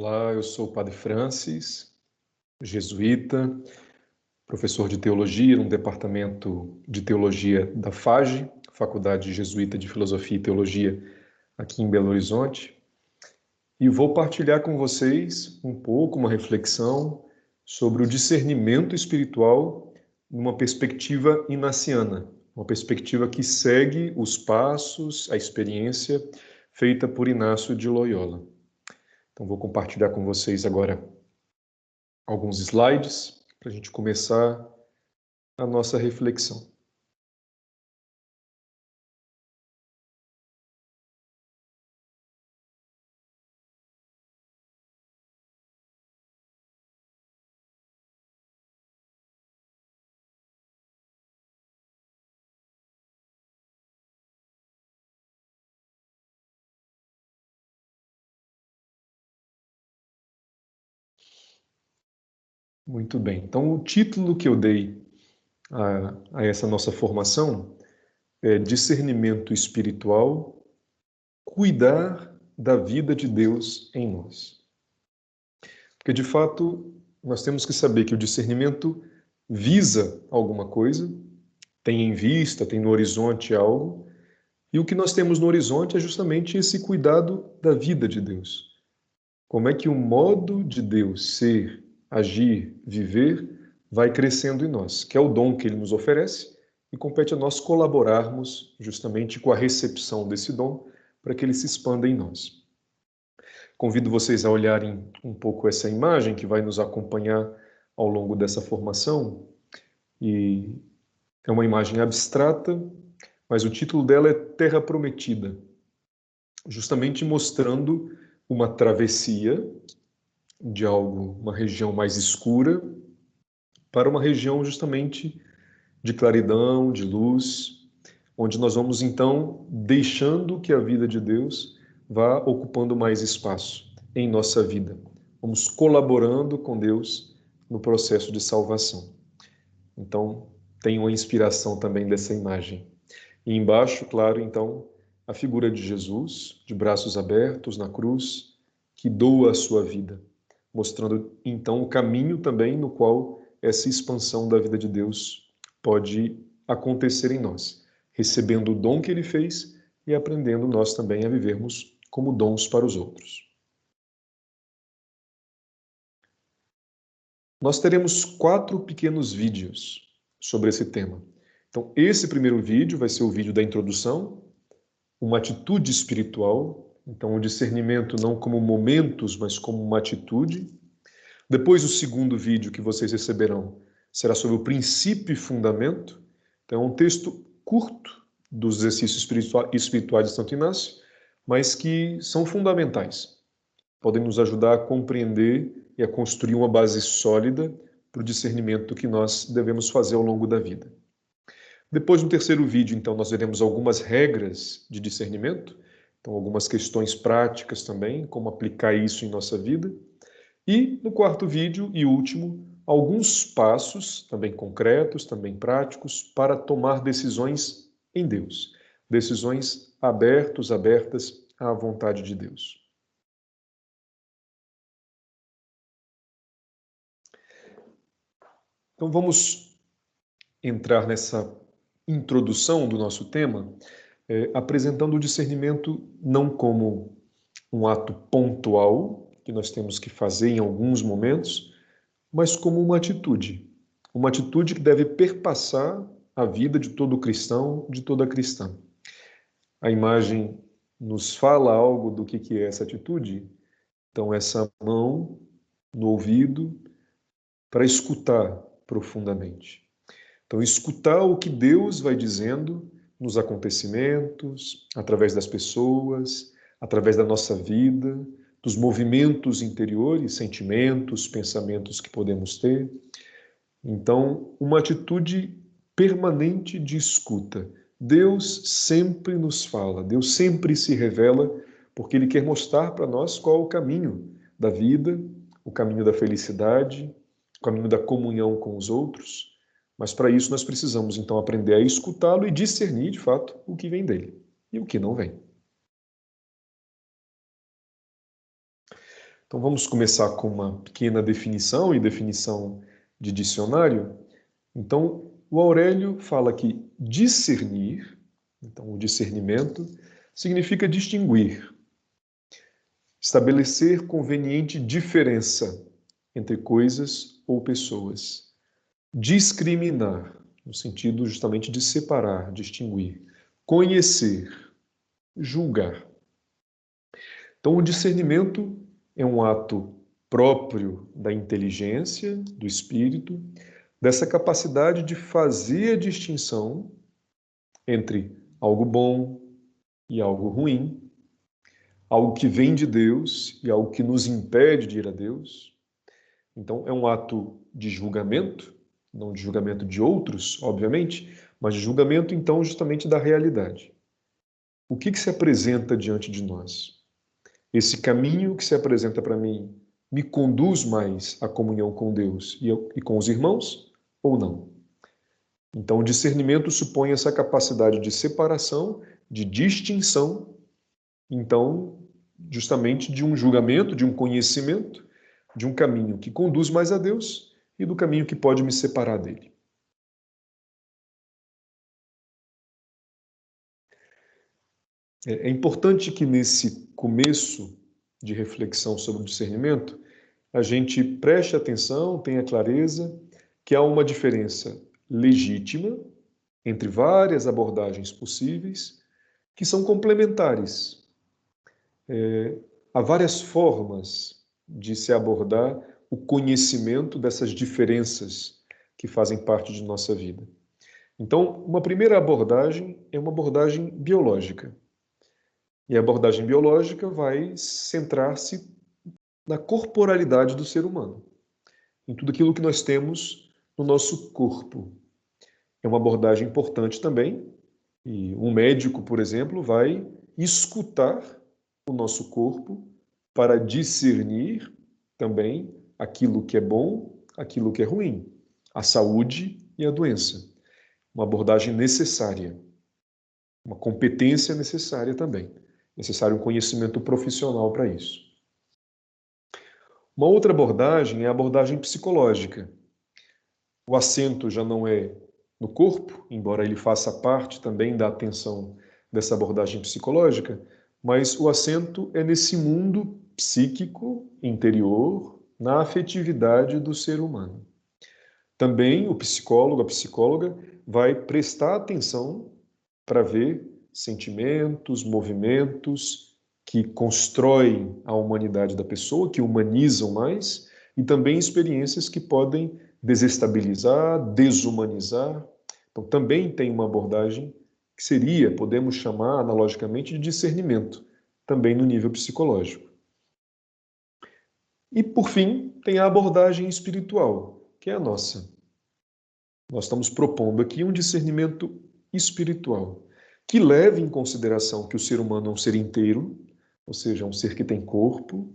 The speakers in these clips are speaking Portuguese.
Olá, eu sou o Padre Francis, jesuíta, professor de teologia no departamento de teologia da FAGE, Faculdade Jesuíta de Filosofia e Teologia, aqui em Belo Horizonte, e vou partilhar com vocês um pouco uma reflexão sobre o discernimento espiritual numa perspectiva inaciana, uma perspectiva que segue os passos, a experiência feita por Inácio de Loyola. Então, vou compartilhar com vocês agora alguns slides para a gente começar a nossa reflexão. Muito bem. Então, o título que eu dei a essa nossa formação é Discernimento Espiritual, cuidar da vida de Deus em nós. Porque, de fato, nós temos que saber que o discernimento visa alguma coisa, tem em vista, tem no horizonte algo, e o que nós temos no horizonte é justamente esse cuidado da vida de Deus. Como é que o modo de Deus ser, agir, viver, vai crescendo em nós, que é o dom que Ele nos oferece, e compete a nós colaborarmos justamente com a recepção desse dom, para que ele se expanda em nós. Convido vocês a olharem um pouco essa imagem que vai nos acompanhar ao longo dessa formação, e é uma imagem abstrata, mas o título dela é Terra Prometida, justamente mostrando uma travessia de algo, uma região mais escura, para uma região justamente de claridão, de luz, onde nós vamos então deixando que a vida de Deus vá ocupando mais espaço em nossa vida. Vamos colaborando com Deus no processo de salvação. Então, tem uma inspiração também dessa imagem. E embaixo, claro, então, a figura de Jesus, de braços abertos na cruz, que doa a sua vida, mostrando então o caminho também no qual essa expansão da vida de Deus pode acontecer em nós, recebendo o dom que ele fez e aprendendo nós também a vivermos como dons para os outros. Nós teremos 4 pequenos vídeos sobre esse tema. Então, esse primeiro vídeo vai ser o vídeo da introdução, uma atitude espiritual, então o discernimento não como momentos, mas como uma atitude. Depois, o segundo vídeo que vocês receberão será sobre o princípio e fundamento. Então, é um texto curto dos exercícios espirituais de Santo Inácio, mas que são fundamentais. Podem nos ajudar a compreender e a construir uma base sólida para o discernimento que nós devemos fazer ao longo da vida. Depois, no terceiro vídeo, então, nós veremos algumas regras de discernimento, então algumas questões práticas também, como aplicar isso em nossa vida. E no quarto vídeo e último, alguns passos, também concretos, também práticos, para tomar decisões em Deus. Decisões abertas à vontade de Deus. Então vamos entrar nessa introdução do nosso tema, apresentando o discernimento não como um ato pontual, que nós temos que fazer em alguns momentos, mas como uma atitude que deve perpassar a vida de todo cristão, de toda cristã. A imagem nos fala algo do que é essa atitude? Então, essa mão no ouvido para escutar profundamente. Então, escutar o que Deus vai dizendo nos acontecimentos, através das pessoas, através da nossa vida, dos movimentos interiores, sentimentos, pensamentos que podemos ter. Então, uma atitude permanente de escuta. Deus sempre nos fala, Deus sempre se revela, porque Ele quer mostrar para nós qual é o caminho da vida, o caminho da felicidade, o caminho da comunhão com os outros. Mas para isso nós precisamos então aprender a escutá-lo e discernir, de fato, o que vem dele e o que não vem. Então vamos começar com uma pequena definição e definição de dicionário. Então, o Aurélio fala que discernir, então o discernimento, significa distinguir, estabelecer conveniente diferença entre coisas ou pessoas, discriminar, no sentido justamente de separar, distinguir, conhecer, julgar. Então, o discernimento é um ato próprio da inteligência, do espírito, dessa capacidade de fazer a distinção entre algo bom e algo ruim, algo que vem de Deus e algo que nos impede de ir a Deus. Então, é um ato de julgamento, não de julgamento de outros, obviamente, mas de julgamento, então, justamente da realidade. O que se apresenta diante de nós? Esse caminho que se apresenta para mim me conduz mais à comunhão com Deus e com os irmãos ou não? Então, o discernimento supõe essa capacidade de separação, de distinção, então, justamente de um julgamento, de um conhecimento, de um caminho que conduz mais a Deus e do caminho que pode me separar dele. É importante que nesse começo de reflexão sobre o discernimento, a gente preste atenção, tenha clareza que há uma diferença legítima entre várias abordagens possíveis que são complementares. Há várias formas de se abordar o conhecimento dessas diferenças que fazem parte de nossa vida. Então, uma primeira abordagem é uma abordagem biológica. E a abordagem biológica vai centrar-se na corporalidade do ser humano, em tudo aquilo que nós temos no nosso corpo. É uma abordagem importante também, e um médico, por exemplo, vai escutar o nosso corpo para discernir também aquilo que é bom, aquilo que é ruim, a saúde e a doença. Uma abordagem necessária, uma competência necessária também. Necessário um conhecimento profissional para isso. Uma outra abordagem é a abordagem psicológica. O acento já não é no corpo, embora ele faça parte também da atenção dessa abordagem psicológica, mas o acento é nesse mundo psíquico, interior, na afetividade do ser humano. Também o psicólogo, a psicóloga, vai prestar atenção para ver sentimentos, movimentos que constroem a humanidade da pessoa, que humanizam mais, e também experiências que podem desestabilizar, desumanizar. Então, também tem uma abordagem que seria, podemos chamar analogicamente, de discernimento, também no nível psicológico. E, por fim, tem a abordagem espiritual, que é a nossa. Nós estamos propondo aqui um discernimento espiritual, que leve em consideração que o ser humano é um ser inteiro, ou seja, é um ser que tem corpo,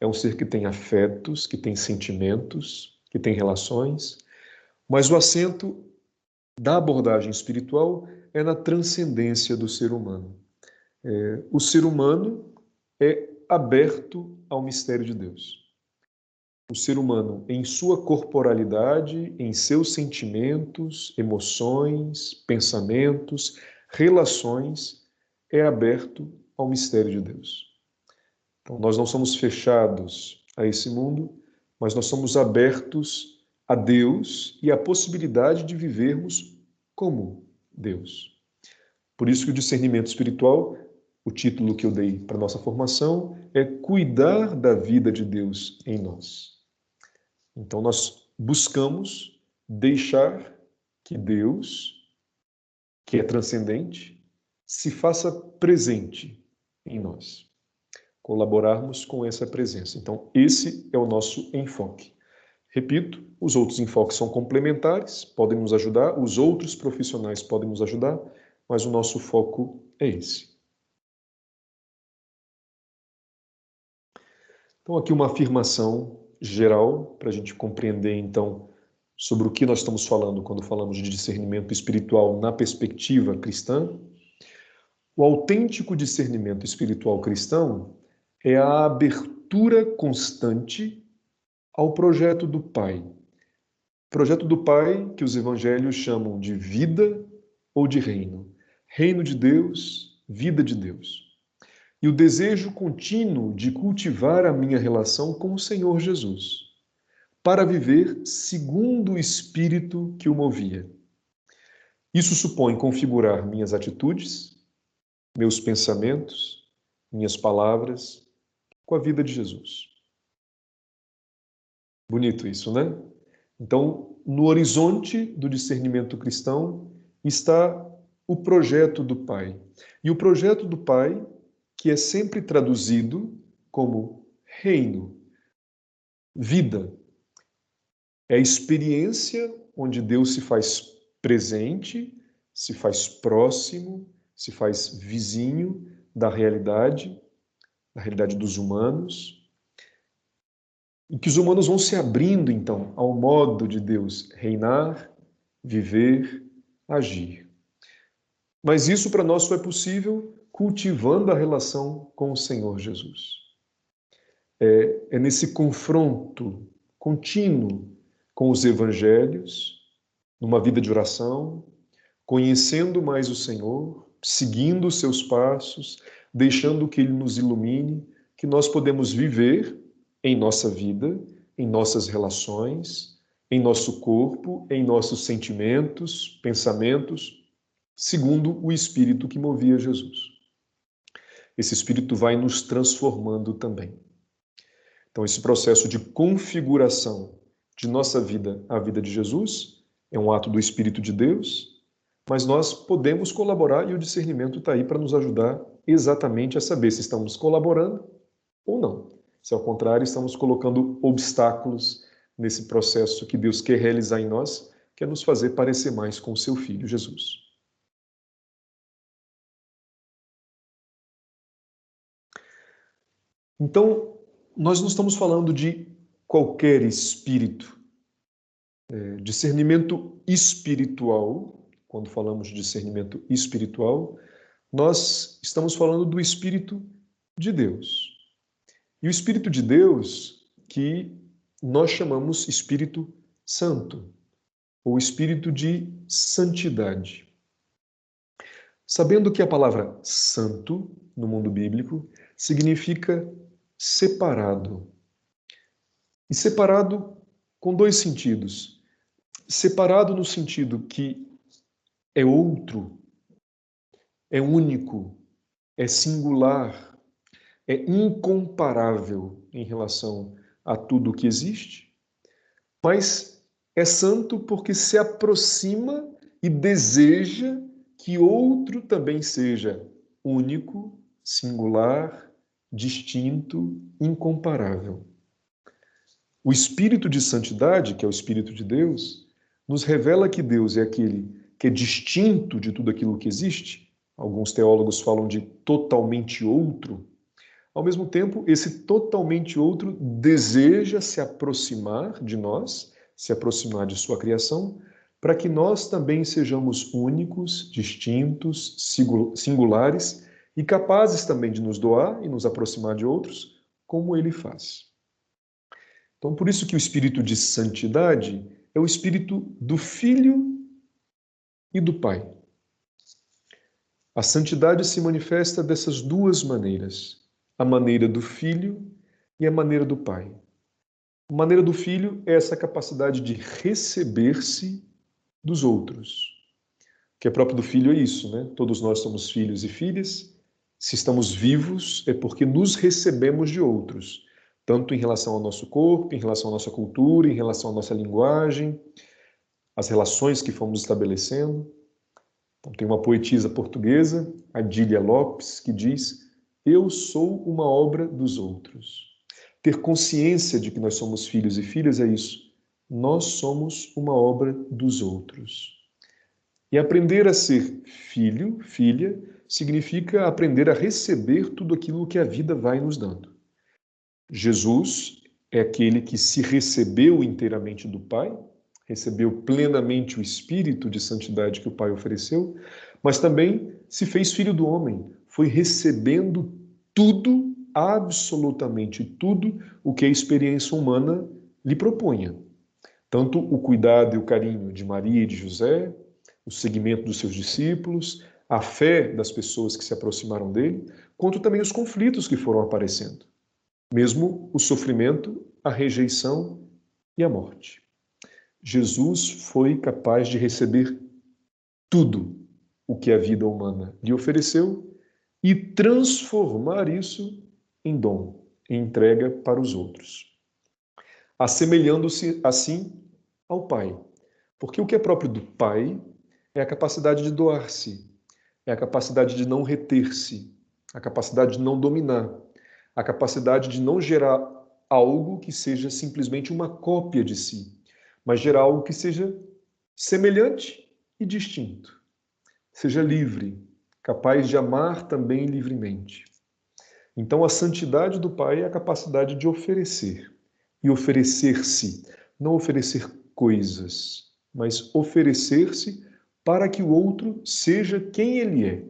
é um ser que tem afetos, que tem sentimentos, que tem relações, mas o acento da abordagem espiritual é na transcendência do ser humano. O ser humano é aberto ao mistério de Deus. O ser humano, em sua corporalidade, em seus sentimentos, emoções, pensamentos, relações, é aberto ao mistério de Deus. Então, nós não somos fechados a esse mundo, mas nós somos abertos a Deus e à possibilidade de vivermos como Deus. Por isso que o discernimento espiritual, o título que eu dei para a nossa formação, é cuidar da vida de Deus em nós. Então, nós buscamos deixar que Deus, que é transcendente, se faça presente em nós. Colaborarmos com essa presença. Então, esse é o nosso enfoque. Repito, os outros enfoques são complementares, podem nos ajudar, os outros profissionais podem nos ajudar, mas o nosso foco é esse. Então, aqui uma afirmação geral para a gente compreender, então, sobre o que nós estamos falando quando falamos de discernimento espiritual na perspectiva cristã. O autêntico discernimento espiritual cristão é a abertura abertura constante ao projeto do Pai. Projeto do Pai que os evangelhos chamam de vida ou de reino. Reino de Deus, vida de Deus. E o desejo contínuo de cultivar a minha relação com o Senhor Jesus, para viver segundo o Espírito que o movia. Isso supõe configurar minhas atitudes, meus pensamentos, minhas palavras, com a vida de Jesus. Bonito isso, né? Então, no horizonte do discernimento cristão está o projeto do Pai. E o projeto do Pai, que é sempre traduzido como reino, vida. É a experiência onde Deus se faz presente, se faz próximo, se faz vizinho da realidade dos humanos, e que os humanos vão se abrindo, então, ao modo de Deus reinar, viver, agir. Mas isso para nós só é possível cultivando a relação com o Senhor Jesus. É nesse confronto contínuo com os evangelhos, numa vida de oração, conhecendo mais o Senhor, seguindo os seus passos, deixando que Ele nos ilumine, que nós podemos viver em nossa vida, em nossas relações, em nosso corpo, em nossos sentimentos, pensamentos, segundo o Espírito que movia Jesus. Esse Espírito vai nos transformando também. Então, esse processo de configuração de nossa vida à vida de Jesus é um ato do Espírito de Deus, mas nós podemos colaborar e o discernimento está aí para nos ajudar exatamente a saber se estamos colaborando ou não. Se, ao contrário, estamos colocando obstáculos nesse processo que Deus quer realizar em nós, que é nos fazer parecer mais com o seu Filho, Jesus. Então, nós não estamos falando de qualquer espírito. Discernimento espiritual, quando falamos de discernimento espiritual, nós estamos falando do Espírito de Deus. E o Espírito de Deus, que nós chamamos Espírito Santo, ou Espírito de santidade. Sabendo que a palavra santo, no mundo bíblico, significa separado. E separado com dois sentidos. Separado no sentido que é outro, é único, é singular, é incomparável em relação a tudo o que existe, mas é santo porque se aproxima e deseja que outro também seja único, singular, distinto, incomparável. O Espírito de Santidade, que é o Espírito de Deus, nos revela que Deus é aquele que é distinto de tudo aquilo que existe. Alguns teólogos falam de totalmente outro. Ao mesmo tempo, esse totalmente outro deseja se aproximar de nós, se aproximar de sua criação, para que nós também sejamos únicos, distintos, singulares e capazes também de nos doar e nos aproximar de outros, como ele faz. Então, por isso que o espírito de santidade é o espírito do Filho e do Pai. A santidade se manifesta dessas duas maneiras, a maneira do Filho e a maneira do Pai. A maneira do Filho é essa capacidade de receber-se dos outros. O que é próprio do Filho é isso, né? Todos nós somos filhos e filhas. Se estamos vivos é porque nos recebemos de outros, tanto em relação ao nosso corpo, em relação à nossa cultura, em relação à nossa linguagem, as relações que fomos estabelecendo. Então, tem uma poetisa portuguesa, Adília Lopes, que diz: eu sou uma obra dos outros. Ter consciência de que nós somos filhos e filhas é isso. Nós somos uma obra dos outros. E aprender a ser filho, filha, significa aprender a receber tudo aquilo que a vida vai nos dando. Jesus é aquele que se recebeu inteiramente do Pai, recebeu plenamente o Espírito de santidade que o Pai ofereceu, mas também se fez filho do homem, foi recebendo tudo absolutamente tudo o que a experiência humana lhe propunha. Tanto o cuidado e o carinho de Maria e de José, o seguimento dos seus discípulos, a fé das pessoas que se aproximaram dele, quanto também os conflitos que foram aparecendo. Mesmo o sofrimento, a rejeição e a morte. Jesus foi capaz de receber tudo o que a vida humana lhe ofereceu e transformar isso em dom, em entrega para os outros, assemelhando-se assim ao Pai. Porque o que é próprio do Pai é a capacidade de doar-se, é a capacidade de não reter-se, a capacidade de não dominar, a capacidade de não gerar algo que seja simplesmente uma cópia de si, mas gerar algo que seja semelhante e distinto. Seja livre, capaz de amar também livremente. Então, a santidade do Pai é a capacidade de oferecer e oferecer-se, não oferecer coisas, mas oferecer-se para que o outro seja quem ele é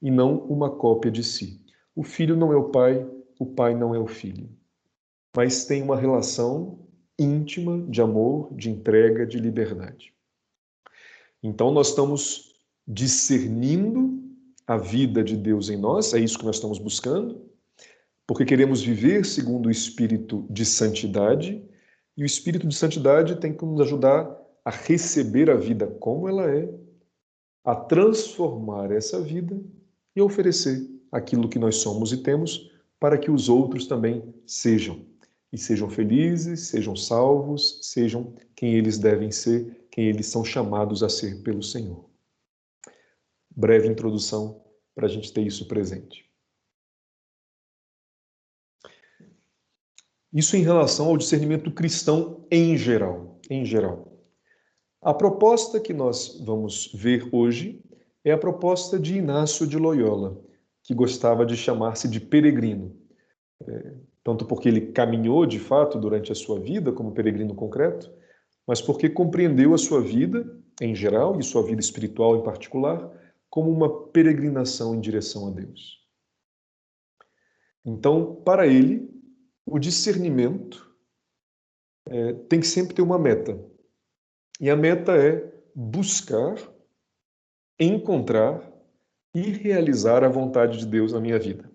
e não uma cópia de si. O filho não é o pai não é o filho, mas tem uma relação íntima de amor, de entrega, de liberdade. Então, nós estamos discernindo a vida de Deus em nós, é isso que nós estamos buscando, porque queremos viver segundo o espírito de santidade, e o espírito de santidade tem que nos ajudar a receber a vida como ela é, a transformar essa vida e oferecer aquilo que nós somos e temos para que os outros também sejam. E sejam felizes, sejam salvos, sejam quem eles devem ser, quem eles são chamados a ser pelo Senhor. Breve introdução para a gente ter isso presente. Isso em relação ao discernimento cristão em geral. Em geral. A proposta que nós vamos ver hoje é a proposta de Inácio de Loyola, que gostava de chamar-se de peregrino. Tanto porque ele caminhou, de fato, durante a sua vida como peregrino concreto, mas porque compreendeu a sua vida, em geral, e sua vida espiritual em particular, como uma peregrinação em direção a Deus. Então, para ele, o discernimento tem que sempre ter uma meta. E a meta é buscar, encontrar e realizar a vontade de Deus na minha vida.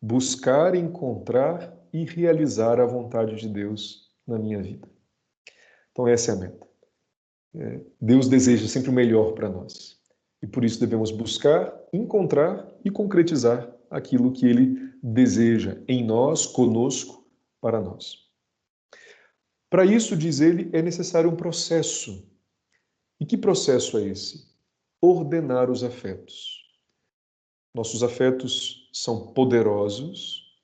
Buscar, encontrar e realizar a vontade de Deus na minha vida. Então essa é a meta. Deus deseja sempre o melhor para nós. E por isso devemos buscar, encontrar e concretizar aquilo que Ele deseja em nós, conosco, para nós. Para isso, diz ele, é necessário um processo. E que processo é esse? Ordenar os afetos. Nossos afetos são poderosos,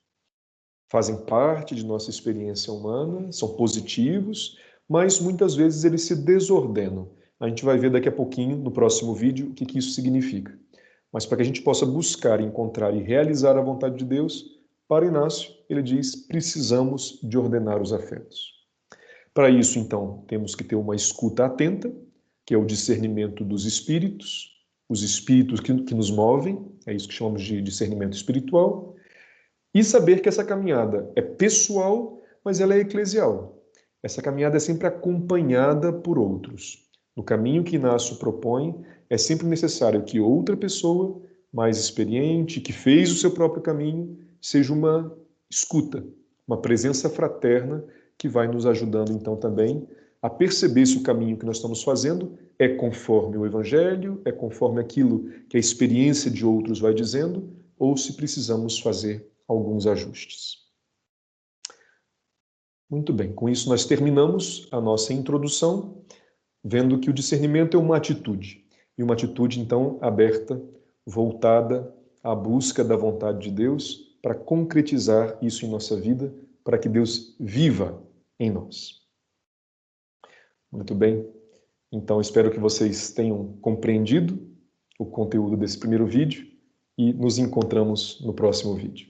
fazem parte de nossa experiência humana, são positivos, mas muitas vezes eles se desordenam. A gente vai ver daqui a pouquinho, no próximo vídeo, o que isso significa. Mas para que a gente possa buscar, encontrar e realizar a vontade de Deus, para Inácio, ele diz, precisamos de ordenar os afetos. Para isso, então, temos que ter uma escuta atenta, que é o discernimento dos espíritos, os espíritos que nos movem, é isso que chamamos de discernimento espiritual, e saber que essa caminhada é pessoal, mas ela é eclesial. Essa caminhada é sempre acompanhada por outros. No caminho que Inácio propõe, é sempre necessário que outra pessoa, mais experiente, que fez o seu próprio caminho, seja uma escuta, uma presença fraterna que vai nos ajudando, então, também a perceber se o caminho que nós estamos fazendo é conforme o Evangelho, é conforme aquilo que a experiência de outros vai dizendo, ou se precisamos fazer alguns ajustes. Muito bem, com isso nós terminamos a nossa introdução, vendo que o discernimento é uma atitude, e uma atitude, então, aberta, voltada à busca da vontade de Deus, para concretizar isso em nossa vida, para que Deus viva em nós. Muito bem. Então, espero que vocês tenham compreendido o conteúdo desse primeiro vídeo e nos encontramos no próximo vídeo.